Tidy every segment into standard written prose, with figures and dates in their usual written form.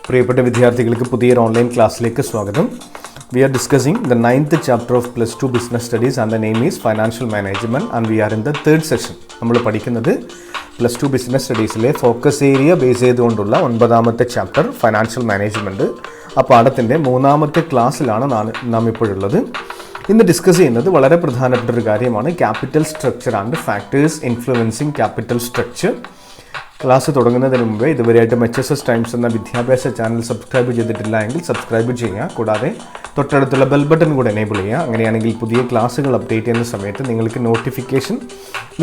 പ്രിയപ്പെട്ട വിദ്യാർത്ഥികൾക്ക് പുതിയൊരു ഓൺലൈൻ ക്ലാസ്സിലേക്ക് സ്വാഗതം. We are discussing the 9th chapter of plus 2 business studies and the name is financial management and we are in the third session. നമ്മൾ പഠിക്കുന്നത് plus two business സ്റ്റഡീസിലെ focus area base ചെയ്തുകൊണ്ടുള്ള 9ാമത്തെ ചാപ്റ്റർ ഫൈനാൻഷ്യൽ മാനേജ്മെൻറ്റ്. ആ പാഠത്തിൻ്റെ 3ാമത്തെ ക്ലാസ്സിലാണ് നാം ഇപ്പോഴുള്ളത്. ഇന്ന് ഡിസ്കസ് ചെയ്യുന്നത് വളരെ പ്രധാനപ്പെട്ട ഒരു കാര്യമാണ് capital structure and factors influencing capital structure. Class തുടങ്ങുന്നതിന് മുമ്പ് ഇതുവരെയായിട്ടും HSS ടൈംസ് എന്ന വിദ്യാഭ്യാസ ചാനൽ സബ്സ്ക്രൈബ് ചെയ്തിട്ടില്ല എങ്കിൽ സബ്സ്ക്രൈബ് ചെയ്യുക. കൂടാതെ തൊട്ടടുത്തുള്ള ബെൽ ബട്ടൺ കൂടെ എനേബിൾ ചെയ്യുക. അങ്ങനെയാണെങ്കിൽ പുതിയ ക്ലാസ്സുകൾ അപ്ഡേറ്റ് ചെയ്യുന്ന സമയത്ത് നിങ്ങൾക്ക് നോട്ടിഫിക്കേഷൻ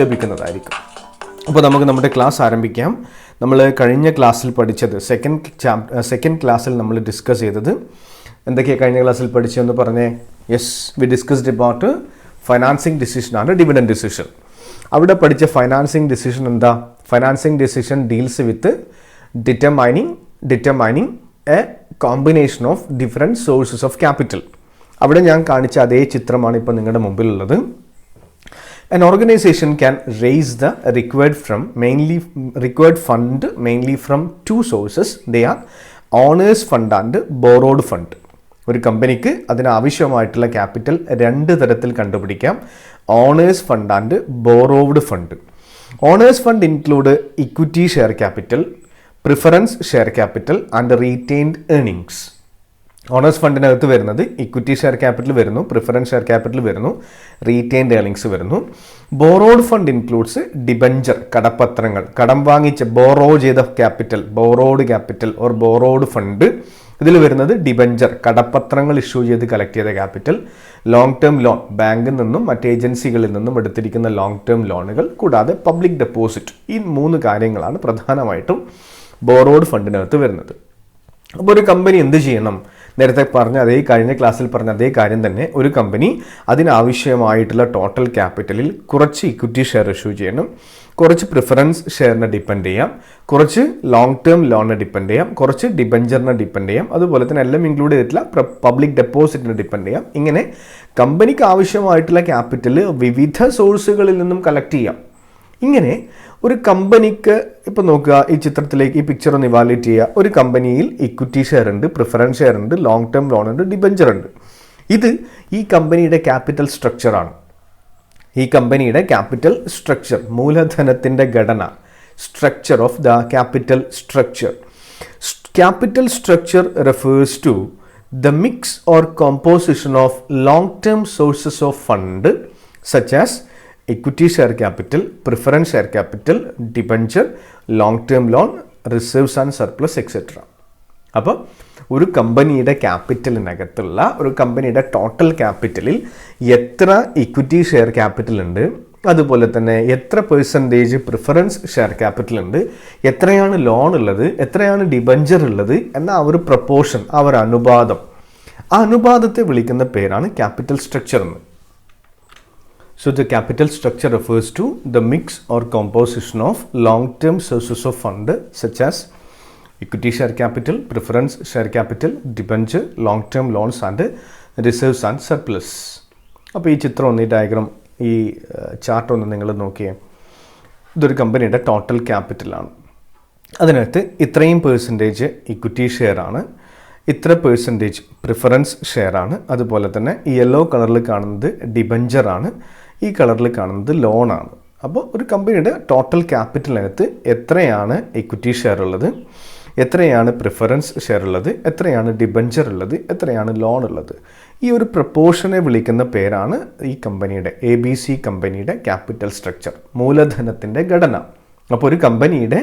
ലഭിക്കുന്നതായിരിക്കും. അപ്പോൾ നമുക്ക് നമ്മുടെ ക്ലാസ് ആരംഭിക്കാം. നമ്മൾ കഴിഞ്ഞ ക്ലാസ്സിൽ പഠിച്ചത് സെക്കൻഡ് ക്ലാസ്സിൽ നമ്മൾ ഡിസ്കസ് ചെയ്തത് എന്തൊക്കെയാണ് കഴിഞ്ഞ ക്ലാസ്സിൽ പഠിച്ചതെന്ന് പറഞ്ഞേ? Yes, we discussed about financing decision and dividend decision. അവിടെ പഠിച്ച ഫൈനാൻസിങ് ഡിസിഷൻ എന്താ? Financing decision deals with determining A combination of different sources of capital. അവിടെ ഞാൻ കാണിച്ച അതേ ചിത്രമാണ് ഇപ്പോൾ നിങ്ങളുടെ മുമ്പിലുള്ളത്. An organization can raise the required fund mainly from two sources. They are owners fund and borrowed fund. ഒരു കമ്പനിക്ക് അതിനാവശ്യമായിട്ടുള്ള ക്യാപിറ്റൽ രണ്ട് തരത്തിൽ കണ്ടുപിടിക്കാം: owners fund and borrowed fund. Owners fund include equity share capital, preference share capital and retained earnings. Owners ഫണ്ടിനകത്ത് വരുന്നത് equity share capital വരുന്നു, preference share capital വരുന്നു, റീറ്റെയിൻഡ് ഏർണിങ്സ് വരുന്നു. ബോറോഡ് ഫണ്ട് ഇൻക്ലൂഡ്സ് ഡിബഞ്ചർ, കടപ്പത്രങ്ങൾ, കടം വാങ്ങിച്ച ബോറോ ചെയ്ത capital, borrowed capital or borrowed fund. ഇതിൽ വരുന്നത് ഡിബഞ്ചർ, കടപ്പത്രങ്ങൾ ഇഷ്യൂ ചെയ്ത് കളക്ട് ചെയ്ത ക്യാപിറ്റൽ, ലോങ് ടേം ലോൺ, ബാങ്കിൽ നിന്നും മറ്റ് ഏജൻസികളിൽ നിന്നും എടുത്തിരിക്കുന്ന ലോങ് ടേം ലോണുകൾ, കൂടാതെ പബ്ലിക് ഡെപ്പോസിറ്റ്. ഈ 3 കാര്യങ്ങളാണ് പ്രധാനമായിട്ടും ബോറോഡ് ഫണ്ടിനകത്ത് വരുന്നത്. അപ്പോൾ ഒരു കമ്പനി എന്ത് ചെയ്യണം? നേരത്തെ കഴിഞ്ഞ ക്ലാസ്സിൽ പറഞ്ഞ അതേ കാര്യം തന്നെ. ഒരു കമ്പനി അതിനാവശ്യമായിട്ടുള്ള ടോട്ടൽ ക്യാപിറ്റലിൽ കുറച്ച് ഇക്വിറ്റി ഷെയർ ഇഷ്യൂ ചെയ്യണം, കുറച്ച് പ്രിഫറൻസ് ഷെയറിനെ ഡിപ്പെൻഡ് ചെയ്യാം, കുറച്ച് ലോങ് ടേം ലോണിനെ ഡിപ്പെൻഡ് ചെയ്യാം, കുറച്ച് ഡിബഞ്ചറിനെ ഡിപ്പെൻഡ് ചെയ്യാം, അതുപോലെ തന്നെ എല്ലാം ഇൻക്ലൂഡ് ചെയ്തിട്ടുള്ള പബ്ലിക് ഡെപ്പോസിറ്റിനെ ഡിപ്പെൻഡ് ചെയ്യാം. ഇങ്ങനെ കമ്പനിക്ക് ആവശ്യമായിട്ടുള്ള ക്യാപിറ്റൽ വിവിധ സോഴ്സുകളിൽ നിന്നും കളക്ട് ചെയ്യാം. ഇങ്ങനെ ഒരു കമ്പനിക്ക് ഇപ്പോൾ നോക്കുക, ഈ ചിത്രത്തിലേക്ക് ഈ പിക്ചർ ഒന്ന് ഇവാലുവേറ്റ് ചെയ്യുക. ഒരു കമ്പനിയിൽ ഇക്വിറ്റി ഷെയർ ഉണ്ട്, പ്രിഫറൻസ് ഷെയർ ഉണ്ട്, ലോങ് ടേം ലോൺ ഉണ്ട്, ഡിബഞ്ചർ ഉണ്ട്. ഇത് ഈ കമ്പനിയുടെ ക്യാപിറ്റൽ സ്ട്രക്ചറാണ്. ഈ കമ്പനിയുടെ ക്യാപിറ്റൽ സ്ട്രക്ചർ, മൂലധനത്തിൻ്റെ ഘടന, structure of the capital structure. Capital structure refers to the mix or composition of long term sources of fund such as equity share capital, preference share capital, debenture, long term loan, reserves and surplus etc. അപ്പോൾ ഒരു കമ്പനിയുടെ ക്യാപിറ്റലിനകത്തുള്ള ഒരു കമ്പനിയുടെ total ക്യാപിറ്റലിൽ എത്ര equity share capital ഉണ്ട്, അതുപോലെ തന്നെ എത്ര പെർസെൻറ്റേജ് പ്രിഫറൻസ് ഷെയർ ക്യാപിറ്റൽ ഉണ്ട്, എത്രയാണ് ലോൺ ഉള്ളത്, എത്രയാണ് ഡിബഞ്ചർ ഉള്ളത് എന്ന ആ ഒരു പ്രപ്പോർഷൻ, ആ ഒരു അനുപാതം, ആ അനുപാതത്തെ വിളിക്കുന്ന പേരാണ് ക്യാപിറ്റൽ സ്ട്രക്ചർ എന്ന്. So the capital structure refers to the mix or composition of long-term sources of fund such as equity share capital, preference share capital, debenture, long-term loans and reserves and surplus. അപ്പോൾ ഈ ചിത്രം ഒന്ന്, ഈ diagram, ഈ chart ഒന്ന് നിങ്ങൾ നോക്കിയേ. ഇതൊരു കമ്പനിയുടെ ടോട്ടൽ ക്യാപിറ്റലാണ്. അതിനകത്ത് ഇത്രയും പെർസെൻറ്റേജ് ഇക്വിറ്റി ഷെയർ ആണ്, ഇത്ര പെർസെൻറ്റേജ് പ്രിഫറൻസ് ഷെയർ ആണ്, അതുപോലെ തന്നെ ഈ യെല്ലോ കളറിൽ കാണുന്നത് ഡിബഞ്ചർ ആണ്, ഈ കളറിൽ കാണുന്നത് ലോണാണ്. അപ്പോൾ ഒരു കമ്പനിയുടെ ടോട്ടൽ ക്യാപിറ്റലിനകത്ത് എത്രയാണ് ഇക്വിറ്റി ഷെയർ ഉള്ളത്, എത്രയാണ് പ്രിഫറൻസ് ഷെയർ ഉള്ളത്, എത്രയാണ് ഡിബഞ്ചർ ഉള്ളത്, എത്രയാണ് ലോൺ ഉള്ളത്, ഈ ഒരു പ്രപ്പോർഷനെ വിളിക്കുന്ന പേരാണ് ഈ കമ്പനിയുടെ ABC കമ്പനിയുടെ ക്യാപിറ്റൽ സ്ട്രക്ചർ, മൂലധനത്തിൻ്റെ ഘടന. അപ്പോൾ ഒരു കമ്പനിയുടെ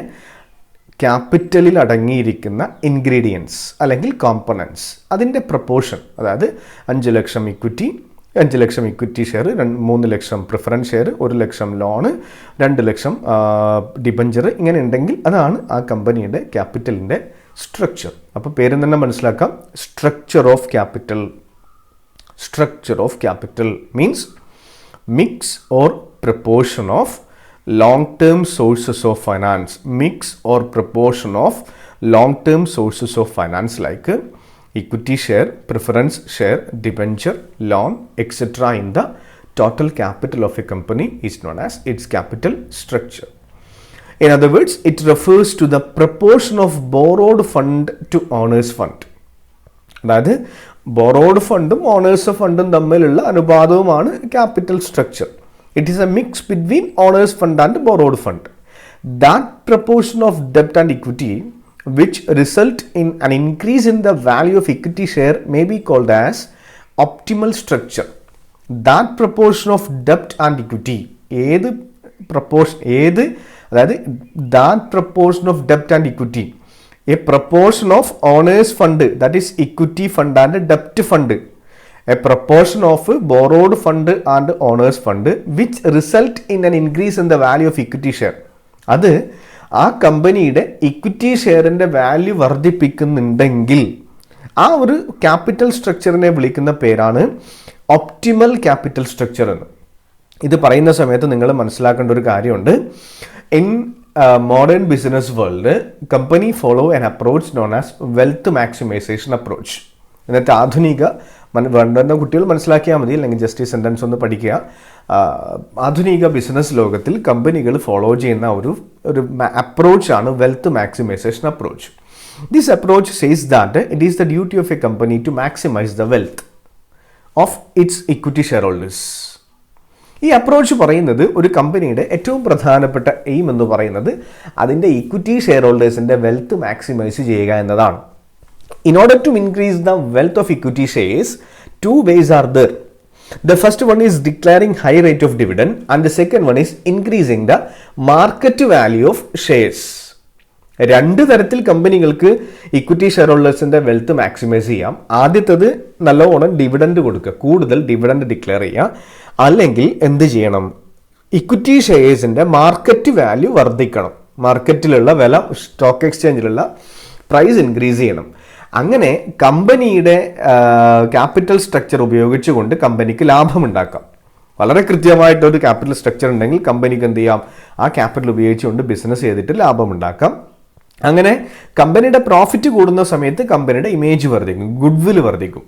ക്യാപിറ്റലിൽ അടങ്ങിയിരിക്കുന്ന ഇൻഗ്രീഡിയൻസ് അല്ലെങ്കിൽ കോമ്പണൻസ്, അതിൻ്റെ പ്രപ്പോർഷൻ, അതായത് 5 ലക്ഷം ഇക്വിറ്റി ഷെയർ, 3 ലക്ഷം പ്രിഫറൻസ് ഷെയർ, 1 ലക്ഷം ലോണ്, 2 ലക്ഷം ഡിബഞ്ചർ, ഇങ്ങനെ ഉണ്ടെങ്കിൽ അതാണ് ആ കമ്പനിയുടെ ക്യാപിറ്റലിൻ്റെ സ്ട്രക്ചർ. അപ്പോൾ പേര് തന്നെ മനസ്സിലാക്കാം, structure of capital. Structure of capital means mix or proportion of long-term sources of finance, mix or proportion of long-term sources of finance like equity share, preference share, debenture, loan, etc. in the total capital of a company is known as its capital structure. In other words, it refers to the proportion of borrowed fund to owners fund. അതായത് borrowed ഫണ്ടും owners ഫണ്ടും തമ്മിലുള്ള അനുപാതവുമാണ് capital structure. It is a mix between owners fund and borrowed fund. That proportion of debt and equity which result in an increase in the value of equity share may be called as optimal structure. That proportion of debt and equity, that proportion of debt and equity, a proportion of owners fund, that is equity fund and debt fund, a proportion of borrowed fund and owners fund which result in an increase in the value of equity share. അത് ആ കമ്പനിയുടെ equity ഷെയറിൻ്റെ value വർദ്ധിപ്പിക്കുന്നുണ്ടെങ്കിൽ ആ ഒരു capital സ്ട്രക്ചറിനെ വിളിക്കുന്ന പേരാണ് optimal capital structure എന്ന്. ഇത് പറയുന്ന സമയത്ത് നിങ്ങൾ മനസ്സിലാക്കേണ്ട ഒരു കാര്യമുണ്ട്. In modern business world company follow an approach known as wealth maximisation approach. എന്നിട്ട് ആധുനിക വേണ്ടുന്ന കുട്ടികൾ മനസ്സിലാക്കിയാൽ മതി, അല്ലെങ്കിൽ ജസ്റ്റ് ഈ സെൻറ്റൻസ് ഒന്ന് പഠിക്കുക. ആധുനിക ബിസിനസ് ലോകത്തിൽ കമ്പനികൾ ഫോളോ ചെയ്യുന്ന ഒരു അപ്രോച്ചാണ് wealth maximisation approach. This approach says that it is the duty of a company to maximise the wealth of its equity share holders. ഈ അപ്രോച്ച് പറയുന്നത് ഒരു കമ്പനിയുടെ ഏറ്റവും പ്രധാനപ്പെട്ട എയിം എന്ന് പറയുന്നത് അതിൻ്റെ ഇക്വിറ്റി ഷെയർ ഹോൾഡേഴ്സിൻ്റെ വെൽത്ത് മാക്സിമൈസ് ചെയ്യുക എന്നതാണ്. In order to increase the wealth of equity shares, two ways are there. The first one is declaring high rate of dividend and the second one is increasing the market value of shares. രണ്ട് തരത്തിൽ കമ്പനികൾക്ക് equity share ഹോൾഡേഴ്സിൻ്റെ wealth maximise ചെയ്യാം. ആദ്യത്തേത് നല്ലോണം dividend കൊടുക്കുക, കൂടുതൽ dividend declare ചെയ്യുക. അല്ലെങ്കിൽ എന്ത് ചെയ്യണം? ഇക്വിറ്റി ഷെയർസിൻ്റെ മാർക്കറ്റ് വാല്യൂ വർദ്ധിക്കണം. മാർക്കറ്റിലുള്ള വില, സ്റ്റോക്ക് എക്സ്ചേഞ്ചിലുള്ള പ്രൈസ് ഇൻക്രീസ് ചെയ്യണം. അങ്ങനെ കമ്പനിയുടെ ക്യാപിറ്റൽ സ്ട്രക്ചർ ഉപയോഗിച്ചുകൊണ്ട് കമ്പനിക്ക് ലാഭമുണ്ടാക്കാം. വളരെ കൃത്യമായിട്ടൊരു ക്യാപിറ്റൽ സ്ട്രക്ചർ ഉണ്ടെങ്കിൽ കമ്പനിക്ക് എന്ത് ചെയ്യാം? ആ ക്യാപിറ്റൽ ഉപയോഗിച്ചുകൊണ്ട് ബിസിനസ് ചെയ്തിട്ട് ലാഭമുണ്ടാക്കാം. അങ്ങനെ കമ്പനിയുടെ പ്രോഫിറ്റ് കൂടുന്ന സമയത്ത് കമ്പനിയുടെ ഇമേജ് വർദ്ധിക്കും, ഗുഡ്വിൽ വർദ്ധിക്കും.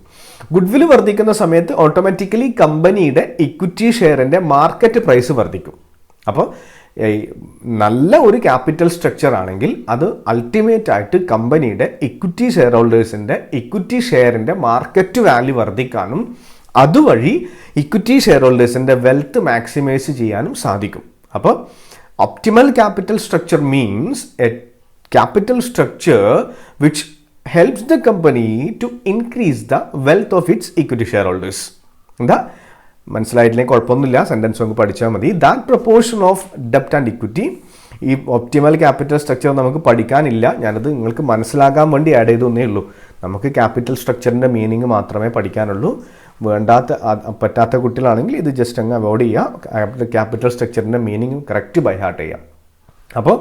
ഗുഡ്വിൽ വർദ്ധിക്കുന്ന സമയത്ത് ഓട്ടോമാറ്റിക്കലി കമ്പനിയുടെ ഇക്വിറ്റി ഷെയറിൻ്റെ മാർക്കറ്റ് പ്രൈസ് വർദ്ധിക്കും. അപ്പോൾ നല്ല ഒരു ക്യാപിറ്റൽ സ്ട്രക്ചർ ആണെങ്കിൽ അത് അൾട്ടിമേറ്റ് ആയിട്ട് കമ്പനിയുടെ ഇക്വിറ്റി ഷെയർ ഹോൾഡേഴ്സിൻ്റെ ഇക്വിറ്റി ഷെയറിൻ്റെ മാർക്കറ്റ് വാല്യൂ വർദ്ധിക്കാനും അതുവഴി ഇക്വിറ്റി ഷെയർ ഹോൾഡേഴ്സിൻ്റെ വെൽത്ത് മാക്സിമൈസ് ചെയ്യാനും സാധിക്കും. അപ്പോൾ optimal capital structure means a capital structure which helps the company to increase the wealth of its equity share holders. എന്താ മനസ്സിലായിട്ടില്ലെങ്കിൽ കുഴപ്പമൊന്നുമില്ല, സെൻറ്റൻസ് നമുക്ക് പഠിച്ചാൽ മതി. ദാറ്റ് പ്രൊപ്പോർഷൻ ഓഫ് ഡെപ്റ്റ് ആൻഡ് ഇക്വിറ്റി, ഈ ഒപ്റ്റിമൽ ക്യാപിറ്റൽ സ്ട്രക്ചർ നമുക്ക് പഠിക്കാനില്ല, ഞാനത് നിങ്ങൾക്ക് മനസ്സിലാക്കാൻ വേണ്ടി ആഡ് ചെയ്തൊന്നേ ഉള്ളൂ. നമുക്ക് ക്യാപിറ്റൽ സ്ട്രക്ചറിൻ്റെ മീനിങ് മാത്രമേ പഠിക്കാനുള്ളൂ. പറ്റാത്ത കുട്ടികളാണെങ്കിൽ ഇത് ജസ്റ്റ് അങ്ങ് അവോയ്ഡ് ചെയ്യുക. ക്യാപിറ്റൽ സ്ട്രക്ചറിൻ്റെ മീനിങ് കറക്റ്റ് ബൈ ഹാർട്ട് ചെയ്യാം. അപ്പോൾ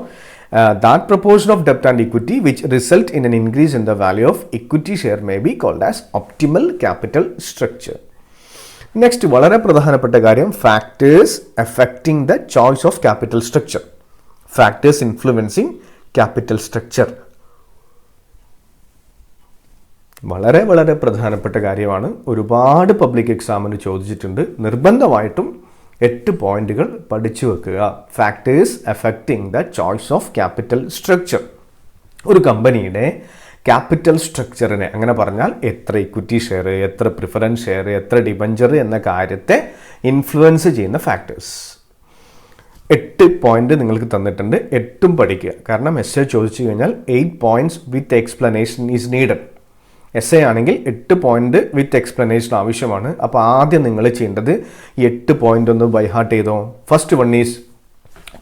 that proportion of debt and equity which result in an increase in the value of equity share may be called as optimal capital structure. Next, വളരെ പ്രധാനപ്പെട്ട കാര്യം, factors affecting the choice of capital structure. Factors influencing capital structure. വളരെ വളരെ പ്രധാനപ്പെട്ട കാര്യമാണ്. ഒരുപാട് public എക്സാമിന് ചോദിച്ചിട്ടുണ്ട്. നിർബന്ധമായിട്ടും 8 പോയിന്റുകൾ പഠിച്ചു വെക്കുക. Factors affecting the choice of capital structure. ഒരു കമ്പനിയുടെ ക്യാപിറ്റൽ സ്ട്രക്ചറിനെ, അങ്ങനെ പറഞ്ഞാൽ എത്ര ഇക്വിറ്റി ഷെയർ, എത്ര പ്രിഫറൻസ് ഷെയർ, എത്ര ഡിബഞ്ചർ എന്ന കാര്യത്തെ ഇൻഫ്ലുവൻസ് ചെയ്യുന്ന ഫാക്ടേഴ്സ്. 8 പോയിന്റ് നിങ്ങൾക്ക് തന്നിട്ടുണ്ട്. 8ഉം പഠിക്കുക. കാരണം എസ് എ ചോദിച്ചു കഴിഞ്ഞാൽ 8 points with explanation is needed. S A ആണെങ്കിൽ 8 പോയിന്റ് വിത്ത് എക്സ്പ്ലനേഷൻ ആവശ്യമാണ്. അപ്പോൾ ആദ്യം നിങ്ങൾ ചെയ്യേണ്ടത് 8 പോയിന്റ് ഒന്ന് ബൈ ഹാർട്ട് ചെയ്തോ. First one is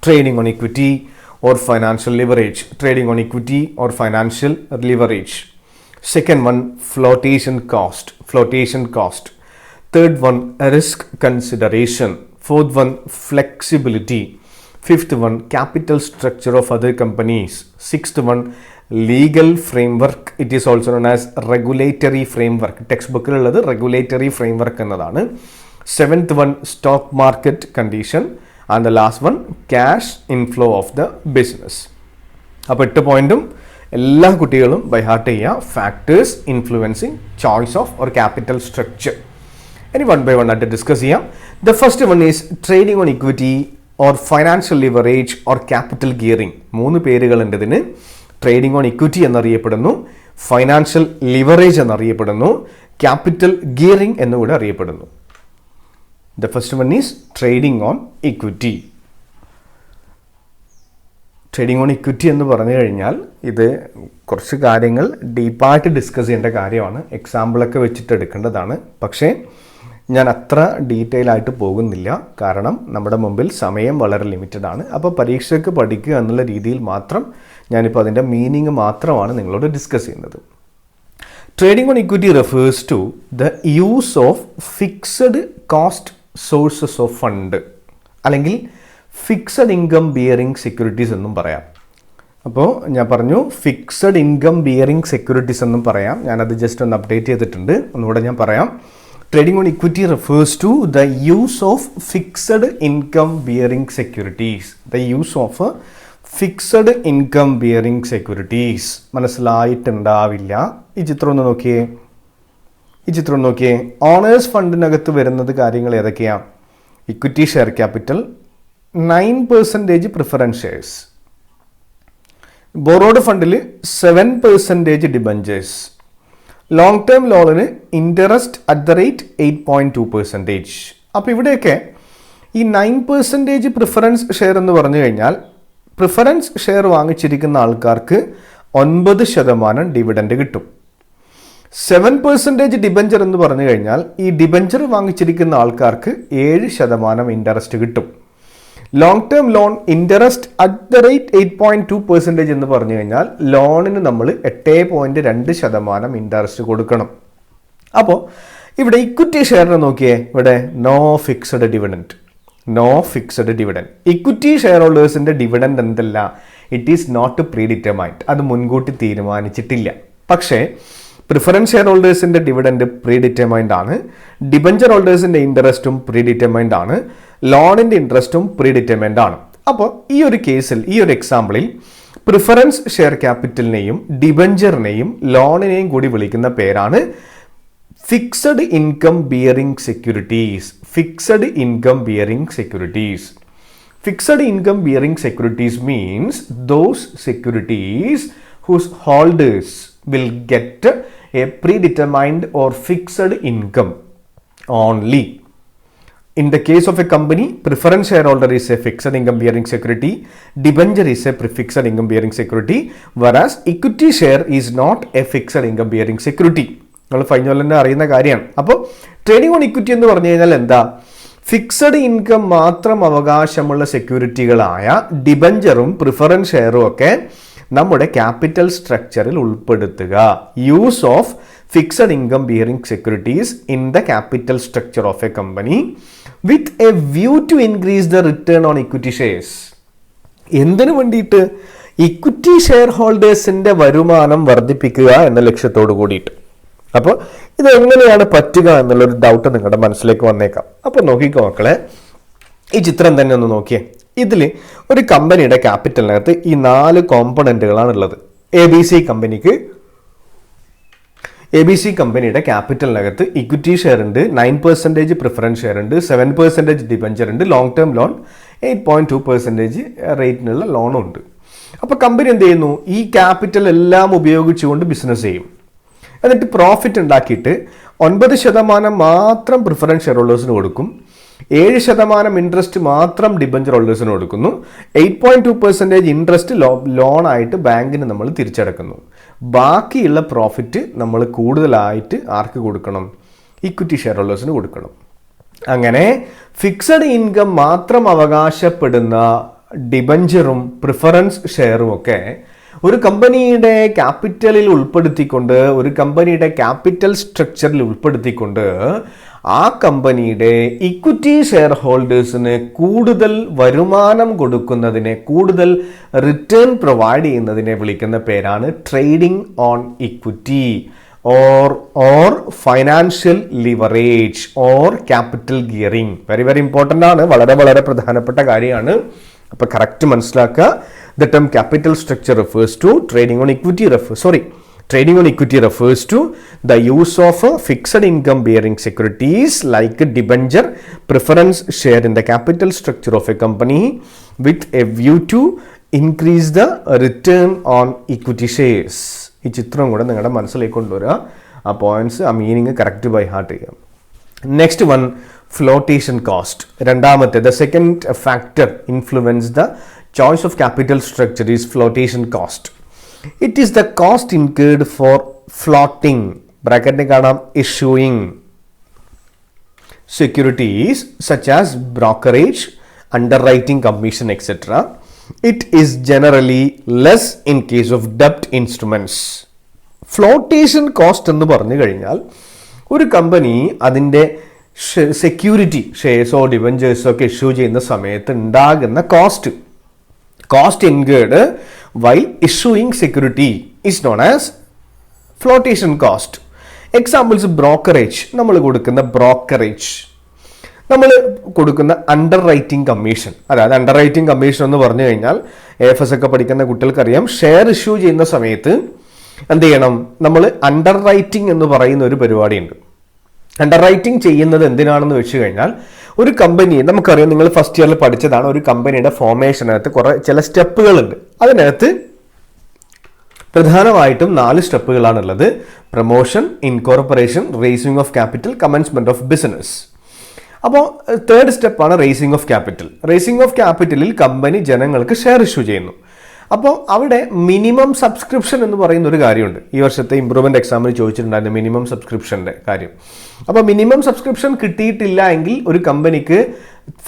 trading on equity or financial leverage, trading on equity or financial leverage. Second one, flotation cost. Third one, risk consideration. Fourth one, flexibility. Fifth one, capital structure of other companies. Sixth one, legal framework. It is also known as regulatory framework. Textbook ഉള്ളത് regulatory framework എന്നതാണ്. Seventh one, stock market condition. And the last one, cash inflow of the business. അപ്പോൾ 8 പോയിന്റും എല്ലാ കുട്ടികളും by heart ചെയ്യുക. Factors influencing choice of or capital structure. ഇനി one by one ആയിട്ട് discuss ചെയ്യാം. The first one is trading on equity or financial leverage or capital gearing. 3 പേരുകളുണ്ട് ഇതിന്. ട്രേഡിംഗ് ഓൺ ഇക്വിറ്റി എന്നറിയപ്പെടുന്നു, ഫൈനാൻഷ്യൽ ലിവറേജ് എന്നറിയപ്പെടുന്നു, capital gearing എന്നുകൂടെ അറിയപ്പെടുന്നു. The first one is trading on equity. Trading on equity എന്ന് പറഞ്ഞു കഴിഞ്ഞാൽ ഇത് കുറച്ച് കാര്യങ്ങൾ ഡീപ്പായിട്ട് ഡിസ്കസ് ചെയ്യേണ്ട കാര്യമാണ്. എക്സാമ്പിളൊക്കെ വെച്ചിട്ട് എടുക്കേണ്ടതാണ്. പക്ഷേ ഞാൻ അത്ര ഡീറ്റെയിൽ ആയിട്ട് പോകുന്നില്ല, കാരണം നമ്മുടെ മുമ്പിൽ സമയം വളരെ ലിമിറ്റഡ് ആണ്. അപ്പോൾ പരീക്ഷയ്ക്ക് പഠിക്കുക എന്നുള്ള രീതിയിൽ മാത്രം ഞാനിപ്പോൾ അതിൻ്റെ മീനിങ് മാത്രമാണ് നിങ്ങളോട് ഡിസ്കസ് ചെയ്യുന്നത്. Trading on equity refers to the use of fixed cost sources of fund, അല്ലെങ്കിൽ ഫിക്സഡ് ഇൻകം ബിയറിംഗ് സെക്യൂരിറ്റീസ് എന്നും പറയാം. അപ്പോൾ ഞാൻ പറഞ്ഞു ഫിക്സഡ് ഇൻകം ബിയറിംഗ് സെക്യൂരിറ്റീസ് എന്നും പറയാം. ഞാനത് ജസ്റ്റ് ഒന്ന് അപ്ഡേറ്റ് ചെയ്തിട്ടുണ്ട്, ഒന്നുകൂടെ ഞാൻ പറയാം. Trading on equity refers to the use of fixed income bearing securities. The use of fixed income bearing securities. മനസ്സിലായിട്ടുണ്ടാവില്ല. ഈ ചിത്രം ഒന്ന് നോക്കിയേ. ഓണേഴ്സ് ഫണ്ടിനകത്ത് വരുന്നത് കാര്യങ്ങൾ ഏതൊക്കെയാണ്? Equity share capital, 9% preference shares. Borrowed ഫണ്ടിൽ 7% ഡിബഞ്ചേഴ്സ്. ലോങ് ടേം ലോണിന് ഇൻട്രസ്റ്റ് അറ്റ് ദ റേറ്റ് 8.2%. അപ്പോൾ ഇവിടെയൊക്കെ ഈ 9% പ്രിഫറൻസ് ഷെയർ എന്ന് പറഞ്ഞു കഴിഞ്ഞാൽ പ്രിഫറൻസ് ഷെയർ വാങ്ങിച്ചിരിക്കുന്ന ആൾക്കാർക്ക് 9% ഡിവിഡൻഡ് കിട്ടും. 7% ഡിബഞ്ചർ എന്ന് പറഞ്ഞു കഴിഞ്ഞാൽ ഈ ഡിബഞ്ചർ വാങ്ങിച്ചിരിക്കുന്ന ആൾക്കാർക്ക് 7% ഇൻട്രസ്റ്റ് കിട്ടും. Long term loan interest at the rate 8.2% എന്ന് പറഞ്ഞു കഴിഞ്ഞാൽ ലോണിന് നമ്മൾ 8.2% ഇൻട്രസ്റ്റ് കൊടുക്കണം. അപ്പോൾ ഇവിടെ ഇക്വിറ്റി ഷെയറിനെ നോക്കിയേ, ഇവിടെ no fixed dividend. Equity share ഹോൾഡേഴ്സിന്റെ ഡിവിഡൻഡ് എന്തല്ല, it is not predetermined, അത് മുൻകൂട്ടി തീരുമാനിച്ചിട്ടില്ല. പക്ഷേ പ്രിഫറൻസ് ഷെയർ ഹോൾഡേഴ്സിന്റെ ഡിവിഡൻഡ് പ്രീ ഡിറ്റർമൈൻഡ് ആണ്, ഡിബഞ്ചർ ഹോൾഡേഴ്സിന്റെ ഇൻട്രസ്റ്റും പ്രീ ഡിറ്റർമൈൻഡ് ആണ്, ലോണിന്റെ ഇൻട്രസ്റ്റും പ്രീ ഡിറ്റർമൈൻഡ് ആണ്. അപ്പോൾ ഈ ഒരു കേസിൽ, ഈ ഒരു എക്സാമ്പിളിൽ പ്രിഫറൻസ് ഷെയർ ക്യാപിറ്റലിനെയും ഡിബഞ്ചറിനെയും ലോണിനെയും കൂടി വിളിക്കുന്ന പേരാണ് fixed income bearing securities. Fixed income bearing securities means those securities whose holders will get a predetermined or fixed income only. In the case of a company, preference shareholder is a fixed income bearing security, debenture is a fixed income bearing security, whereas equity share is not a fixed income bearing security. നമ്മൾ final തന്നെ അറിയുന്ന കാര്യമാണ്. അപ്പോൾ trading on equity എന്ന് പറഞ്ഞു കഴിഞ്ഞാൽ എന്താ? Fixed income മാത്രം അവകാശമുള്ള സെക്യൂരിറ്റികളായ ഡിബഞ്ചറും പ്രിഫറൻസ് ഷെയറും ഒക്കെ നമ്മുടെ ക്യാപിറ്റൽ സ്ട്രക്ചറിൽ ഉൾപ്പെടുത്തുക. Use of fixed income bearing securities in the capital structure of a company with a view to increase the return on equity shares. എന്തിനു വേണ്ടിയിട്ട്? ഇക്വിറ്റി ഷെയർ ഹോൾഡേഴ്സിന്റെ വരുമാനം വർദ്ധിപ്പിക്കുക എന്ന ലക്ഷ്യത്തോടു കൂടിയിട്ട്. അപ്പോൾ ഇത് എങ്ങനെയാണ് പറ്റുക എന്നുള്ളൊരു ഡൗട്ട് നിങ്ങളുടെ മനസ്സിലേക്ക് വന്നേക്കാം. അപ്പോൾ നോക്കിക്കോ മക്കളെ, ഈ ചിത്രം തന്നെ ഒന്ന് നോക്കിയേ. ഇതിൽ ഒരു കമ്പനിയുടെ ക്യാപിറ്റലിനകത്ത് ഈ 4 കോമ്പണന്റുകളാണ് ഉള്ളത്. എ ബി സി കമ്പനിയുടെ ക്യാപിറ്റലിനകത്ത് ഇക്വിറ്റി ഷെയർ ഉണ്ട്, 9% പ്രിഫറൻസ് ഷെയർ ഉണ്ട്, 7% ഡിബഞ്ചർ ഉണ്ട്, ലോങ് ടേം ലോൺ 8.2% റേറ്റിനുള്ള ലോണും ഉണ്ട്. അപ്പോൾ കമ്പനി എന്ത് ചെയ്യുന്നു? ഈ ക്യാപിറ്റൽ എല്ലാം ഉപയോഗിച്ചുകൊണ്ട് ബിസിനസ് ചെയ്യും. എന്നിട്ട് പ്രോഫിറ്റ് ഉണ്ടാക്കിയിട്ട് 9% മാത്രം പ്രിഫറൻസ് ഷെയർ ഹോൾഡേഴ്സിന് കൊടുക്കും, 7% ഇൻട്രസ്റ്റ് മാത്രം ഡിബഞ്ചർ ഹോൾഡേഴ്സിന് കൊടുക്കുന്നു, 8.2% ഇൻട്രസ്റ്റ് ലോണായിട്ട് ബാങ്കിന് നമ്മൾ തിരിച്ചടക്കുന്നു. ബാക്കിയുള്ള പ്രോഫിറ്റ് നമ്മൾ കൂടുതലായിട്ട് ആർക്ക് കൊടുക്കണം? ഇക്വിറ്റി ഷെയർ ഹോൾഡേഴ്സിന് കൊടുക്കണം. അങ്ങനെ ഫിക്സഡ് ഇൻകം മാത്രം അവകാശപ്പെടുന്ന ഡിബഞ്ചറും പ്രിഫറൻസ് ഷെയറും ഒക്കെ ഒരു കമ്പനിയുടെ ക്യാപിറ്റലിൽ ഉൾപ്പെടുത്തിക്കൊണ്ട്, ഒരു കമ്പനിയുടെ ക്യാപിറ്റൽ സ്ട്രക്ചറിൽ ഉൾപ്പെടുത്തിക്കൊണ്ട് ആ കമ്പനിയുടെ ഇക്വിറ്റി ഷെയർ ഹോൾഡേഴ്സിന് കൂടുതൽ വരുമാനം കൊടുക്കുന്നതിനെ, കൂടുതൽ റിട്ടേൺ പ്രൊവൈഡ് ചെയ്യുന്നതിനെ വിളിക്കുന്ന പേരാണ് trading on equity or financial leverage or capital gearing. Very very important ആണ്, വളരെ വളരെ പ്രധാനപ്പെട്ട കാര്യമാണ്. അപ്പോൾ കറക്റ്റ് മനസ്സിലാക്കുക. The term capital structure refers to trading on equity Trading on equity refers to the use of fixed income bearing securities like debenture, preference share in the capital structure of a company with a view to increase the return on equity shares. ഈ ചിത്രം കൂടെ നിങ്ങളുടെ മനസ്സിലേക്ക് കൊണ്ടുവരിക, ആ points, ആ meaning correct by heart ചെയ്യുക. Next one, flotation cost. രണ്ടാമത്തെ, the second factor influence the choice of capital structure is flotation cost. It is the cost incurred for floating bracket കാണാം issuing securities such as brokerage, underwriting commission, etc. It is generally less in case of debt instruments. Flotation cost എന്ന് പറഞ്ഞു കഴിഞ്ഞാൽ ഒരു company അതിൻ്റെ security ഷെയർസോ ഡിബഞ്ചേഴ്സോ ഒക്കെ issue ചെയ്യുന്ന സമയത്ത് ഉണ്ടാകുന്ന cost incurred while issuing security is known as flotation cost. Examples, brokerage, നമ്മൾ കൊടുക്കുന്ന ബ്രോക്കറേജ്, നമ്മൾ കൊടുക്കുന്ന അണ്ടർ റൈറ്റിംഗ് കമ്മീഷൻ. അതായത് അണ്ടർ റൈറ്റിംഗ് കമ്മീഷൻ എന്ന് പറഞ്ഞു കഴിഞ്ഞാൽ AFS ഒക്കെ പഠിക്കുന്ന കുട്ടികൾക്കറിയാം, ഷെയർ ഇഷ്യൂ ചെയ്യുന്ന സമയത്ത് എന്ത് ചെയ്യണം, നമ്മൾ അണ്ടർ റൈറ്റിംഗ് എന്ന് പറയുന്ന ഒരു പരിപാടിയുണ്ട്. അണ്ടർ റൈറ്റിംഗ് ചെയ്യുന്നത് എന്തിനാണെന്ന് വെച്ച് കഴിഞ്ഞാൽ ഒരു കമ്പനി, നമുക്കറിയാം, നിങ്ങൾ ഫസ്റ്റ് ഇയറിൽ പഠിച്ചതാണ്, ഒരു കമ്പനിയുടെ ഫോർമേഷനകത്ത് ചില സ്റ്റെപ്പുകളുണ്ട്. അതിനകത്ത് പ്രധാനമായിട്ടും 4 സ്റ്റെപ്പുകളാണുള്ളത്: promotion, incorporation, raising of capital, commencement of business. അപ്പോൾ തേർഡ് സ്റ്റെപ്പാണ് raising of capital. Raising of ക്യാപിറ്റലിൽ കമ്പനി ജനങ്ങൾക്ക് ഷെയർ ഇഷ്യൂ ചെയ്യുന്നു. അപ്പോൾ അവിടെ മിനിമം സബ്സ്ക്രിപ്ഷൻ എന്ന് പറയുന്ന ഒരു കാര്യമുണ്ട്. ഈ വർഷത്തെ ഇംപ്രൂവ്മെന്റ് എക്സാമിന് ചോദിച്ചിട്ടുണ്ടായിരുന്നു മിനിമം സബ്സ്ക്രിപ്ഷൻ്റെ കാര്യം. അപ്പോൾ മിനിമം സബ്സ്ക്രിപ്ഷൻ കിട്ടിയിട്ടില്ല എങ്കിൽ ഒരു കമ്പനിക്ക്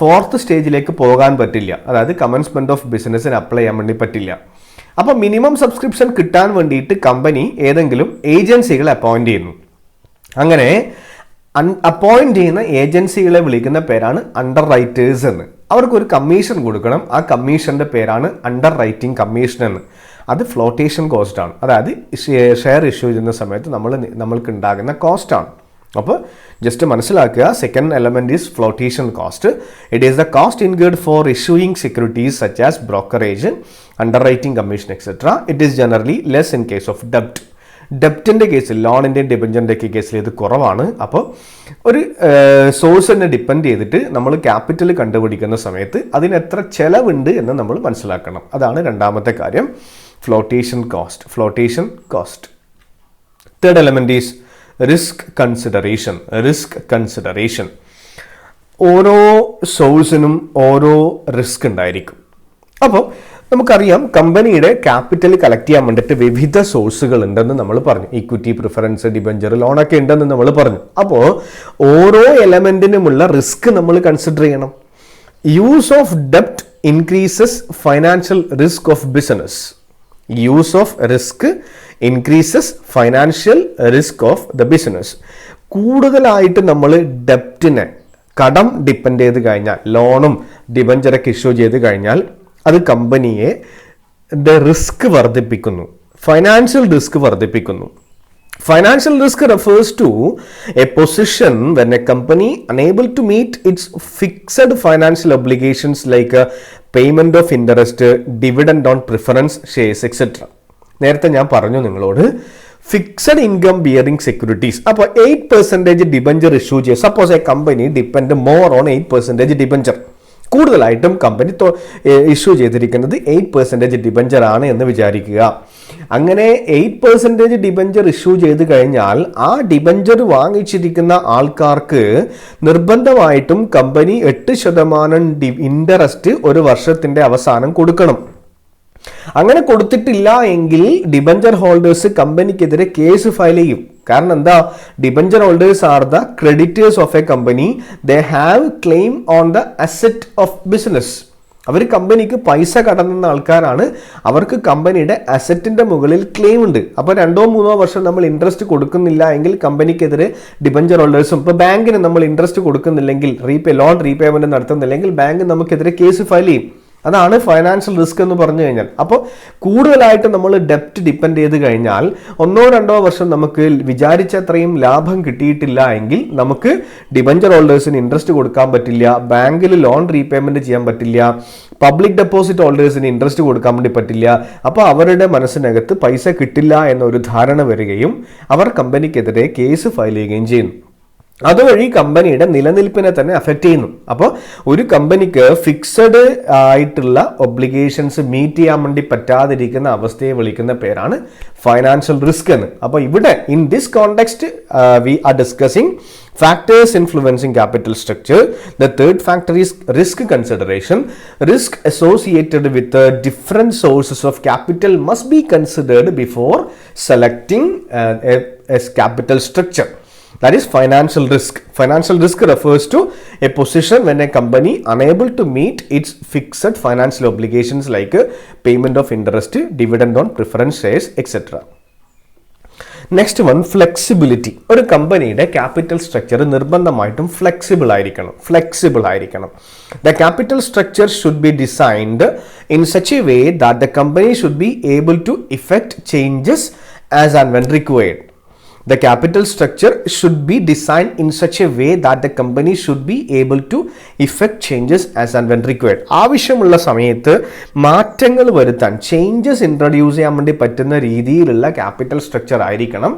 4th സ്റ്റേജിലേക്ക് പോകാൻ പറ്റില്ല. അതായത് കമൻസ്മെന്റ് ഓഫ് ബിസിനസ്സിന് അപ്ലൈ ചെയ്യാൻ വേണ്ടി പറ്റില്ല. അപ്പോൾ മിനിമം സബ്സ്ക്രിപ്ഷൻ കിട്ടാൻ വേണ്ടിയിട്ട് കമ്പനി ഏതെങ്കിലും ഏജൻസികളെ അപ്പോയിന്റ് ചെയ്യുന്നു. അങ്ങനെ അപ്പോയിന്റ് ചെയ്യുന്ന ഏജൻസികളെ വിളിക്കുന്ന പേരാണ് അണ്ടർ റൈറ്റേഴ്സ് എന്ന്. അവർക്കൊരു കമ്മീഷൻ കൊടുക്കണം. ആ കമ്മീഷന്റെ പേരാണ് അണ്ടർ റൈറ്റിംഗ് കമ്മീഷൻ എന്ന്. അത് ഫ്ലോട്ടേഷൻ കോസ്റ്റ് ആണ്. അതായത് ഷെയർ ഇഷ്യൂ ചെയ്യുന്ന സമയത്ത് നമ്മൾക്ക് ഉണ്ടാകുന്ന കോസ്റ്റ് ആണ്. അപ്പോൾ ജസ്റ്റ് മനസ്സിലാക്കുക, second element is flotation cost. It is the cost incurred for issuing securities such as brokerage, underwriting commission, etcetera. It is generally less in case of ഡെപ്റ്റ്. ഡെപ്റ്റിൻ്റെ കേസിൽ, ലോണിൻ്റെയും ഡിബഞ്ചറിൻ്റെ ഒക്കെ കേസിൽ ഇത് കുറവാണ്. അപ്പോൾ ഒരു സോഴ്സിനെ ഡിപ്പെൻഡ് ചെയ്തിട്ട് നമ്മൾ ക്യാപിറ്റൽ കണ്ടുപിടിക്കുന്ന സമയത്ത് അതിന് എത്ര ചെലവുണ്ട് എന്ന് നമ്മൾ മനസ്സിലാക്കണം. അതാണ് രണ്ടാമത്തെ കാര്യം, flotation cost. Third element is risk consideration. ഓരോ സോഴ്സിനും ഓരോ റിസ്ക് ഉണ്ടായിരിക്കും. അപ്പോൾ നമുക്കറിയാം, കമ്പനിയുടെ ക്യാപിറ്റൽ കളക്ട് ചെയ്യാൻ വേണ്ടിയിട്ട് വിവിധ സോഴ്സുകൾ ഉണ്ടെന്ന് നമ്മൾ പറഞ്ഞു. ഇക്വിറ്റി, പ്രിഫറൻസ്, ഡിബഞ്ചർ, ലോണൊക്കെ ഉണ്ടെന്ന് നമ്മൾ പറഞ്ഞു. അപ്പോൾ ഓരോ എലമെന്റിനുമുള്ള റിസ്ക് നമ്മൾ കൺസിഡർ ചെയ്യണം. യൂസ് ഓഫ് ഡെപ്റ്റ് increases financial risk of business. Use of risk increases financial risk of the business. കൂടുതലായിട്ട് നമ്മൾ ഡെപ്റ്റിനെ, കടം ഡിപ്പെൻഡ് ചെയ്ത് കഴിഞ്ഞാൽ, ലോണും ഡിബഞ്ചറൊക്കെ ഇഷ്യൂ ചെയ്ത് കഴിഞ്ഞാൽ അത് കമ്പനിയെ റിസ്ക് വർദ്ധിപ്പിക്കുന്നു, ഫൈനാൻഷ്യൽ റിസ്ക് വർദ്ധിപ്പിക്കുന്നു. Financial risk refers to a position when a company unable to meet its fixed financial obligations like a payment of interest, dividend on preference shares, etc. നേരത്തെ ഞാൻ പറഞ്ഞു നിങ്ങളോട്, ഫിക്സഡ് ഇൻകം ബിയറിംഗ് സെക്യൂരിറ്റീസ്. അപ്പോൾ 8% debenture issue ചെയ്യുക. Suppose A company depend more on 8% debenture. കൂടുതലായിട്ടും company issue ചെയ്തിരിക്കുന്നത് 8% debenture ആണ് എന്ന് വിചാരിക്കുക. അങ്ങനെ 8% ഡിബഞ്ചർ ഇഷ്യൂ ചെയ്ത് കഴിഞ്ഞാൽ ആ ഡിബഞ്ചർ വാങ്ങിച്ചിരിക്കുന്ന ആൾക്കാർക്ക് നിർബന്ധമായിട്ടും കമ്പനി 8% ഇൻട്രസ്റ്റ് ഒരു വർഷത്തിന്റെ അവസാനം കൊടുക്കണം. അങ്ങനെ കൊടുത്തിട്ടില്ല എങ്കിൽ ഡിബഞ്ചർ ഹോൾഡേഴ്സ് കമ്പനിക്കെതിരെ കേസ് ഫയൽ ചെയ്യും. കാരണം എന്താ, debenture holders are the creditors of a company. They have claim on the asset of business. അവർ കമ്പനിക്ക് പൈസ കടന്നുന്ന ആൾക്കാരാണ്. അവർക്ക് കമ്പനിയുടെ അസറ്റിന്റെ മുകളിൽ ക്ലെയിം ഉണ്ട്. അപ്പോൾ 2-3 വർഷം നമ്മൾ ഇൻട്രസ്റ്റ് കൊടുക്കുന്നില്ല എങ്കിൽ കമ്പനിക്കെതിരെ ഡിബഞ്ചർ ഹോൾഡേഴ്സും, ഇപ്പോൾ ബാങ്കിന് നമ്മൾ ഇൻട്രസ്റ്റ് കൊടുക്കുന്നില്ലെങ്കിൽ, ലോൺ റീപേയ്മെന്റ് നടത്തുന്നില്ലെങ്കിൽ ബാങ്ക് നമുക്കെതിരെ കേസ് ഫയൽ ചെയ്യും. അതാണ് ഫൈനാൻഷ്യൽ റിസ്ക് എന്ന് പറഞ്ഞു കഴിഞ്ഞാൽ. അപ്പോൾ കൂടുതലായിട്ട് നമ്മൾ ഡെപ്റ്റ് ഡിപ്പെൻഡ് ചെയ്ത് കഴിഞ്ഞാൽ 1-2 വർഷം നമുക്ക് വിചാരിച്ചത്രയും ലാഭം കിട്ടിയിട്ടില്ല എങ്കിൽ നമുക്ക് ഡിബഞ്ചർ ഹോൾഡേഴ്സിന് ഇൻട്രസ്റ്റ് കൊടുക്കാൻ പറ്റില്ല, ബാങ്കിൽ ലോൺ റീപേയ്മെന്റ് ചെയ്യാൻ പറ്റില്ല, പബ്ലിക് ഡെപ്പോസിറ്റ് ഹോൾഡേഴ്സിന് ഇൻട്രസ്റ്റ് കൊടുക്കാൻ വേണ്ടി പറ്റില്ല. അപ്പോൾ അവരുടെ മനസ്സിനകത്ത് പൈസ കിട്ടില്ല എന്നൊരു ധാരണ വരികയും അവർ കമ്പനിക്കെതിരെ കേസ് ഫയൽ ചെയ്യുകയും ചെയ്യുന്നു. അതുവഴി കമ്പനിയുടെ നിലനിൽപ്പിനെ തന്നെ അഫക്റ്റ് ചെയ്യുന്നു. അപ്പോൾ ഒരു കമ്പനിക്ക് ഫിക്സഡ് ആയിട്ടുള്ള ഒബ്ലിഗേഷൻസ് മീറ്റ് ചെയ്യാൻ വേണ്ടി പറ്റാതിരിക്കുന്ന അവസ്ഥയെ വിളിക്കുന്ന പേരാണ് ഫൈനാൻഷ്യൽ റിസ്ക് എന്ന്. അപ്പോൾ ഇവിടെ in this context we are discussing factors influencing capital structure. The third factor is risk consideration. Risk associated with the different sources of capital must be considered before selecting a capital structure. That is financial risk. Financial risk refers to a position when a company unable to meet its fixed financial obligations like payment of interest, dividend on preference shares, etc. Next one flexibility. ഒരു കമ്പനിയുടെ capital structure നിർബന്ധമായിട്ടും flexible ആയിരിക്കണം. The capital structure should be designed in such a way that the company should be able to effect changes as and when required. The capital structure should be designed in such a way that the company should be able to effect changes as and when required. ആവശ്യമുള്ള സമയത്ത് മാറ്റങ്ങൾ വരുത്താൻ, changes introduce ചെയ്യാൻ വേണ്ടി പറ്റുന്ന രീതിയിലുള്ള capital structure ആയിരിക്കണം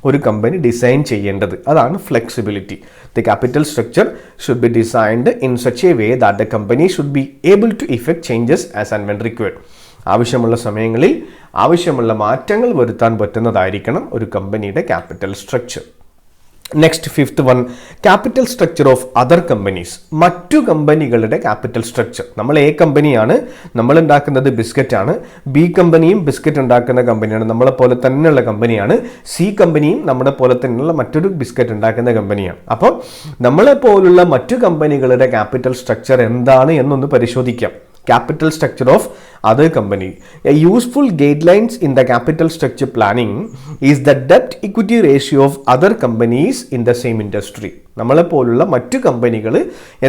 ഒരു കമ്പനി ഡിസൈൻ ചെയ്യേണ്ടത്. അതാണ് flexibility. The capital structure should be designed in such a way that the company should be able to effect changes as and when required. ആവശ്യമുള്ള സമയങ്ങളിൽ ആവശ്യമുള്ള മാറ്റങ്ങൾ വരുത്താൻ പറ്റുന്നതായിരിക്കണം ഒരു കമ്പനിയുടെ capital structure. Next fifth one, capital structure of other companies. മറ്റു കമ്പനികളുടെ capital structure. നമ്മൾ എ കമ്പനിയാണ്, നമ്മൾ ഉണ്ടാക്കുന്നത് ബിസ്ക്കറ്റ് ആണ്. ബി കമ്പനിയും ബിസ്ക്കറ്റ് ഉണ്ടാക്കുന്ന കമ്പനിയാണ്, നമ്മളെ പോലെ തന്നെയുള്ള കമ്പനിയാണ്. സി കമ്പനിയും നമ്മുടെ പോലെ തന്നെയുള്ള മറ്റൊരു ബിസ്ക്കറ്റ് ഉണ്ടാക്കുന്ന കമ്പനിയാണ്. അപ്പോൾ നമ്മളെ പോലുള്ള മറ്റു കമ്പനികളുടെ ക്യാപിറ്റൽ സ്ട്രക്ചർ എന്താണ് എന്നൊന്ന് പരിശോധിക്കാം. Capital structure of other company. A useful guidelines in the capital structure planning is the debt equity ratio of other companies in the same industry. നമ്മളെ പോലുള്ള മറ്റു കമ്പനികൾ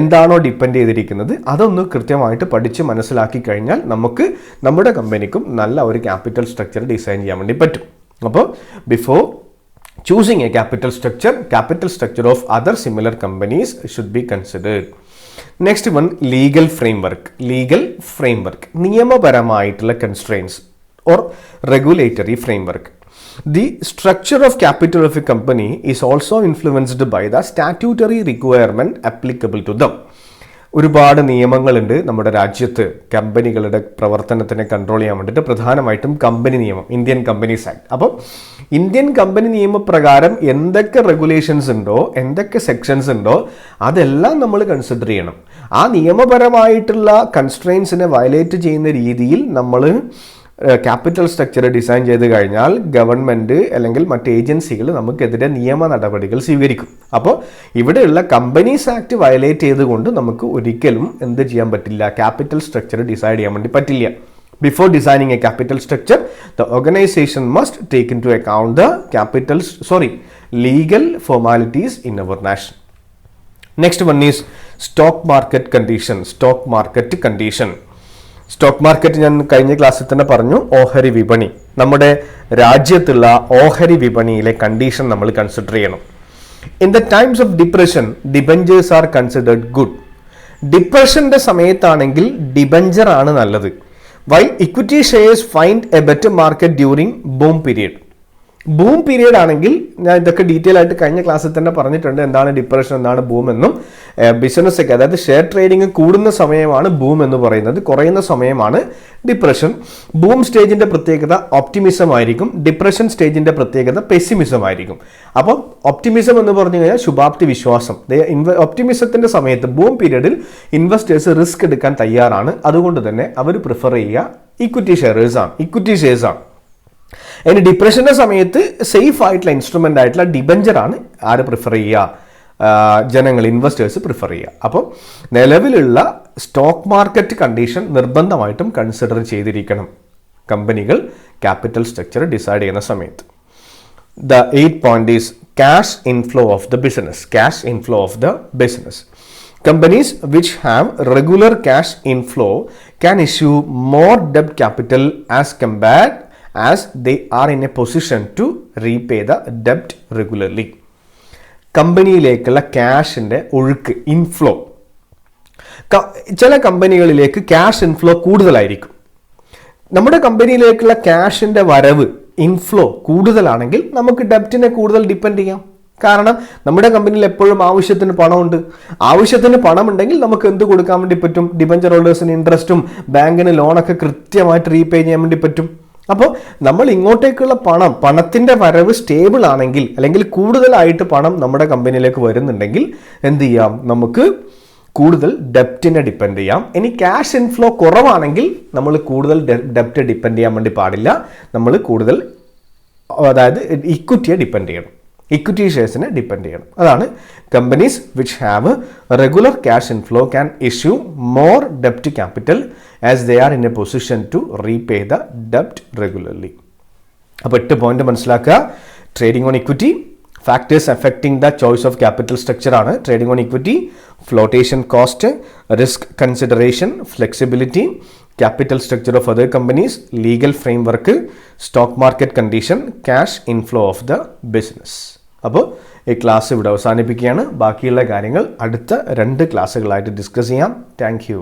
എന്താണോ ഡിപ്പെൻഡ് ചെയ്തിരിക്കുന്നത് അതൊന്ന് കൃത്യമായിട്ട് പഠിച്ച് മനസ്സിലാക്കി കഴിഞ്ഞാൽ നമുക്ക് നമ്മുടെ കമ്പനിക്കും നല്ല ഒരു ക്യാപിറ്റൽ സ്ട്രക്ചർ ഡിസൈൻ ചെയ്യാൻ വേണ്ടി പറ്റും. അപ്പോൾ before choosing a capital structure of other similar companies should be considered. Next one, legal framework. നിയമപരമായിട്ടുള്ള constraints or regulatory framework. The structure of capital of a company is also influenced by the statutory requirement applicable to them. ഒരുപാട് നിയമങ്ങളുണ്ട് നമ്മുടെ രാജ്യത്ത് കമ്പനികളുടെ പ്രവർത്തനത്തിനെ control ചെയ്യാൻ വേണ്ടിയിട്ട്. പ്രധാനമായിട്ടും company നിയമം, ഇന്ത്യൻ കമ്പനീസ് ആക്ട്. അപ്പോൾ ഇന്ത്യൻ കമ്പനി നിയമപ്രകാരം എന്തൊക്കെ റെഗുലേഷൻസ് ഉണ്ടോ, എന്തൊക്കെ സെക്ഷൻസ് ഉണ്ടോ അതെല്ലാം നമ്മൾ കൺസിഡർ ചെയ്യണം. ആ നിയമപരമായിട്ടുള്ള കൺസ്ട്രെയിൻസിനെ വയലേറ്റ് ചെയ്യുന്ന രീതിയിൽ നമ്മൾ ക്യാപിറ്റൽ സ്ട്രക്ചർ ഡിസൈൻ ചെയ്ത് കഴിഞ്ഞാൽ ഗവൺമെൻറ് അല്ലെങ്കിൽ മറ്റ് ഏജൻസികൾ നമുക്കെതിരെ നിയമ നടപടികൾ സ്വീകരിക്കും. അപ്പോൾ ഇവിടെയുള്ള കമ്പനീസ് ആക്ട് വയലേറ്റ് ചെയ്തുകൊണ്ട് നമുക്ക് ഒരിക്കലും എന്ത് ചെയ്യാൻ പറ്റില്ല, ക്യാപിറ്റൽ സ്ട്രക്ചർ ഡിസൈഡ് ചെയ്യാൻ വേണ്ടി പറ്റില്ല. Before designing a capital structure, the organization must take into account the legal formalities in our nation. Next one is stock market condition. Stock market ഞാൻ കഴിഞ്ഞ ക്ലാസ്സിൽ തന്നെ പറഞ്ഞു. ഓഹരി വിപണി, നമ്മുടെ രാജ്യത്തുള്ള ഓഹരി വിപണിയിലെ കണ്ടീഷൻ നമ്മൾ കൺസിഡർ ചെയ്യണം. In the times of depression debentures are considered good. ഡിപ്രഷന്റെ സമയത്താണെങ്കിൽ ഡിബഞ്ചർ ആണ് നല്ലത്. While equity shares find a better market during boom period ആണെങ്കിൽ, ഞാൻ ഇതൊക്കെ ഡീറ്റെയിൽ ആയിട്ട് കഴിഞ്ഞ ക്ലാസ്സിൽ തന്നെ പറഞ്ഞിട്ടുണ്ട്, എന്താണ് ഡിപ്രഷൻ, എന്താണ് ബൂം എന്നും. ബിസിനസ് ഒക്കെ, അതായത് ഷെയർ ട്രേഡിംഗ് കൂടുന്ന സമയമാണ് ബൂം എന്ന് പറയുന്നത്, കുറയുന്ന സമയമാണ് ഡിപ്രഷൻ. ബൂം സ്റ്റേജിന്റെ പ്രത്യേകത ഒപ്റ്റിമിസം ആയിരിക്കും, ഡിപ്രഷൻ സ്റ്റേജിന്റെ പ്രത്യേകത പെസിമിസം ആയിരിക്കും. അപ്പം ഒപ്റ്റിമിസം എന്ന് പറഞ്ഞു കഴിഞ്ഞാൽ ശുഭാപ്തി വിശ്വാസം. ഒപ്റ്റിമിസത്തിന്റെ സമയത്ത് ബൂം പീരീഡിൽ ഇൻവെസ്റ്റേഴ്സ് റിസ്ക് എടുക്കാൻ തയ്യാറാണ്. അതുകൊണ്ട് തന്നെ അവർ പ്രിഫർ ചെയ്യുക ഇക്വിറ്റി ഷെയർസ് ആണ്. ഇനി ഡിപ്രഷന്റെ സമയത്ത് സേഫ് ആയിട്ടുള്ള ഇൻസ്ട്രുമെന്റ് ആയിട്ടുള്ള ഡിബഞ്ചർ ആണ് ആര് പ്രിഫർ ചെയ്യുക, ജനങ്ങൾ, ഇൻവെസ്റ്റേഴ്സ് പ്രിഫർ ചെയ്യുക. അപ്പോൾ നിലവിലുള്ള സ്റ്റോക്ക് മാർക്കറ്റ് കണ്ടീഷൻ നിർബന്ധമായിട്ടും കൺസിഡർ ചെയ്തിരിക്കണം കമ്പനികൾ ക്യാപിറ്റൽ സ്ട്രക്ചർ ഡിസൈഡ് ചെയ്യുന്ന സമയത്ത്. The 8th point is cash inflow of the business. Companies which have regular cash inflow can issue more debt capital as compared as they are in a position to repay the debt regularly. കമ്പനിയിലേക്കുള്ള ക്യാഷിൻ്റെ ഒഴുക്ക്, inflow, ചില കമ്പനികളിലേക്ക് cash inflow കൂടുതലായിരിക്കും. നമ്മുടെ കമ്പനിയിലേക്കുള്ള ക്യാഷിൻ്റെ വരവ്, inflow കൂടുതലാണെങ്കിൽ നമുക്ക് ഡെപ്റ്റിനെ കൂടുതൽ depend ചെയ്യാം. കാരണം നമ്മുടെ കമ്പനിയിൽ എപ്പോഴും ആവശ്യത്തിന് പണമുണ്ട്. ആവശ്യത്തിന് പണമുണ്ടെങ്കിൽ നമുക്ക് എന്ത് കൊടുക്കാൻ വേണ്ടി പറ്റും? ഡിബഞ്ചർ ഹോൾഡേഴ്സിന് ഇൻട്രസ്റ്റും ബാങ്കിന് ലോണൊക്കെ കൃത്യമായിട്ട് റീപേ ചെയ്യാൻ വേണ്ടി പറ്റും. അപ്പോൾ നമ്മൾ ഇങ്ങോട്ടേക്കുള്ള പണത്തിൻ്റെ വരവ് സ്റ്റേബിൾ ആണെങ്കിൽ, അല്ലെങ്കിൽ കൂടുതലായിട്ട് പണം നമ്മുടെ കമ്പനിയിലേക്ക് വരുന്നുണ്ടെങ്കിൽ എന്ത് ചെയ്യാം? നമുക്ക് കൂടുതൽ ഡെപ്റ്റിനെ ഡിപ്പെൻഡ് ചെയ്യാം. ഇനി ക്യാഷ് ഇൻഫ്ലോ കുറവാണെങ്കിൽ നമ്മൾ കൂടുതൽ ഡെപ്റ്റ് ഡിപ്പെൻഡ് ചെയ്യാൻ വേണ്ടി പാടില്ല. നമ്മൾ കൂടുതൽ, അതായത് ഇക്വിറ്റിയെ ഡിപ്പെൻഡ് ചെയ്യണം, ഇക്വിറ്റി ഷെയർസിനെ ഡിപ്പെൻഡ് ചെയ്യണം. അതാണ് companies which have regular cash inflow can issue more ഡെപ്റ്റ് capital as they are in A position to repay the ഡെപ്റ്റ് regularly. അപ്പോൾ 8 പോയിന്റ് മനസ്സിലാക്കുക. Trading on equity, factors affecting the choice of capital structure ആണ് trading on equity. Flotation cost, risk consideration, flexibility, capital structure of other companies, legal framework, stock market condition, cash inflow of the business. അപ്പോൾ ഈ class ഇവിടെ അവസാനിപ്പിക്കുകയാണ്. ബാക്കിയുള്ള കാര്യങ്ങൾ അടുത്ത 2 ക്ലാസ്സുകളായിട്ട് discuss ചെയ്യാം. Thank you.